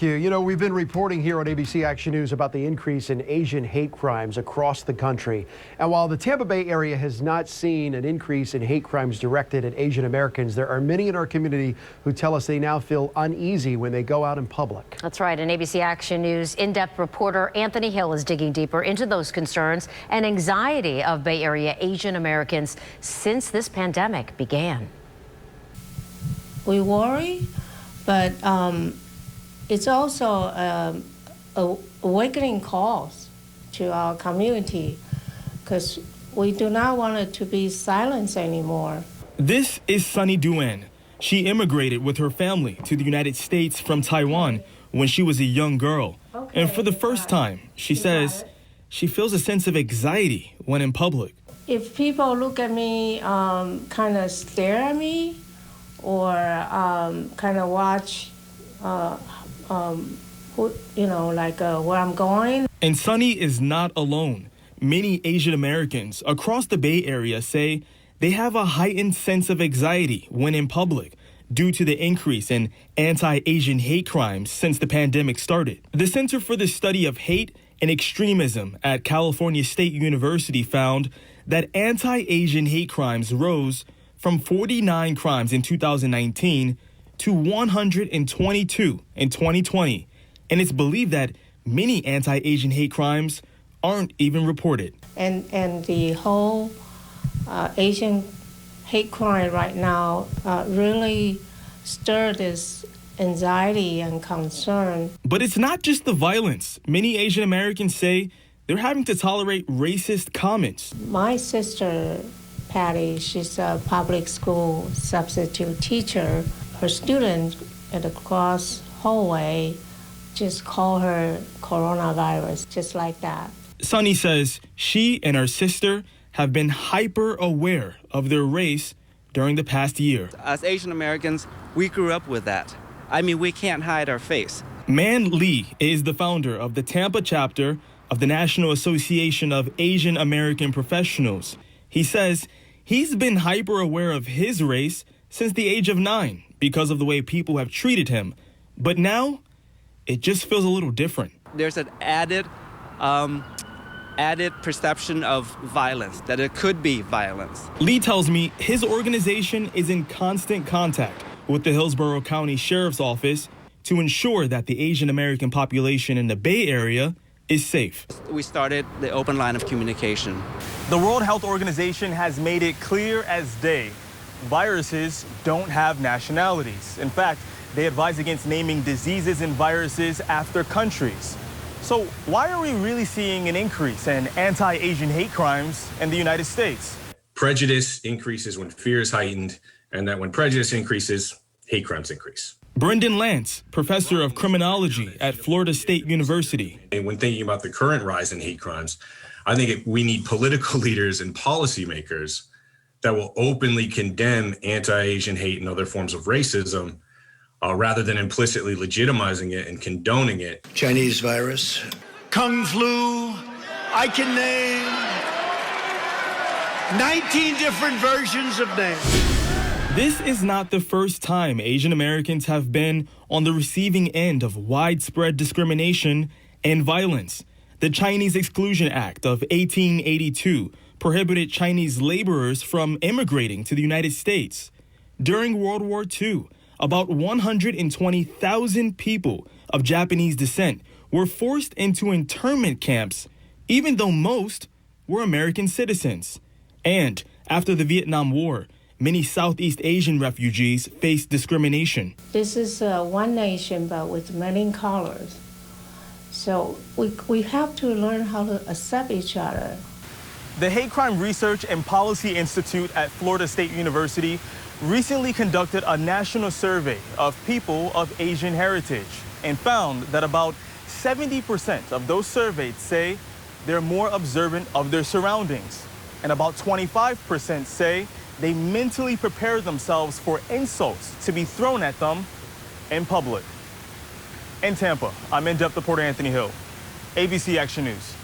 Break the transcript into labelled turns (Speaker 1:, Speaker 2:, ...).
Speaker 1: You know, we've been reporting here on ABC Action News about the increase in Asian hate crimes across the country. And while the Tampa Bay area has not seen an increase in hate crimes directed at Asian Americans, there are many in our community who tell us they now feel uneasy when they go out in public.
Speaker 2: That's right. And ABC Action News in-depth reporter Anthony Hill is digging deeper into those concerns and anxiety of Bay Area Asian Americans since this pandemic began.
Speaker 3: We worry, but it's also a awakening cause to our community because we do not want it to be silenced anymore.
Speaker 4: This is Sunny Duan. She immigrated with her family to the United States from Taiwan when she was a young girl. And for the first time, she says she feels a sense of anxiety when in public.
Speaker 3: If people look at me, kind of stare at me, or kind of watch where I'm going.
Speaker 4: And Sunny is not alone. Many Asian Americans across the Bay Area say they have a heightened sense of anxiety when in public due to the increase in anti-Asian hate crimes since the pandemic started. The Center for the Study of Hate and Extremism at California State University found that anti-Asian hate crimes rose from 49 crimes in 2019 to 122 in 2020. And it's believed that many anti-Asian hate crimes aren't even reported.
Speaker 3: And the whole Asian hate crime right now really stirred this anxiety and concern.
Speaker 4: But it's not just the violence. Many Asian Americans say they're having to tolerate racist comments.
Speaker 3: My sister, Patty, she's a public school substitute teacher. Her student at the cross hallway just call her coronavirus, just like that.
Speaker 4: Sunny says she and her sister have been hyper aware of their race during the past year.
Speaker 5: As Asian Americans, we grew up with that. I mean, we can't hide our face.
Speaker 4: Man Lee is the founder of the Tampa chapter of the National Association of Asian American Professionals. He says he's been hyper aware of his race since the age of 9 because of the way people have treated him. But now, it just feels a little different.
Speaker 5: There's an added perception of violence, that it could be violence.
Speaker 4: Lee tells me his organization is in constant contact with the Hillsborough County Sheriff's Office to ensure that the Asian American population in the Bay Area is safe.
Speaker 5: We started the open line of communication.
Speaker 4: The World Health Organization has made it clear as day. Viruses don't have nationalities. In fact, they advise against naming diseases and viruses after countries. So why are we really seeing an increase in anti-Asian hate crimes in the United States?
Speaker 6: Prejudice increases when fear is heightened, and that when prejudice increases, hate crimes increase.
Speaker 4: Brendan Lance, professor of criminology at Florida State University.
Speaker 6: And when thinking about the current rise in hate crimes, I think we need political leaders and policymakers that will openly condemn anti-Asian hate and other forms of racism rather than implicitly legitimizing it and condoning it.
Speaker 7: Chinese virus, Kung flu, I can name 19 different versions of names.
Speaker 4: This is not the first time Asian Americans have been on the receiving end of widespread discrimination and violence. The Chinese Exclusion Act of 1882 prohibited Chinese laborers from immigrating to the United States. During World War II, about 120,000 people of Japanese descent were forced into internment camps, even though most were American citizens. And after the Vietnam War, many Southeast Asian refugees faced discrimination.
Speaker 3: This is one nation, but with many colors. So we have to learn how to accept each other.
Speaker 4: The Hate Crime Research and Policy Institute at Florida State University recently conducted a national survey of people of Asian heritage and found that about 70% of those surveyed say they're more observant of their surroundings, and about 25% say they mentally prepare themselves for insults to be thrown at them in public. In Tampa, I'm in-depth reporter Anthony Hill, ABC Action News.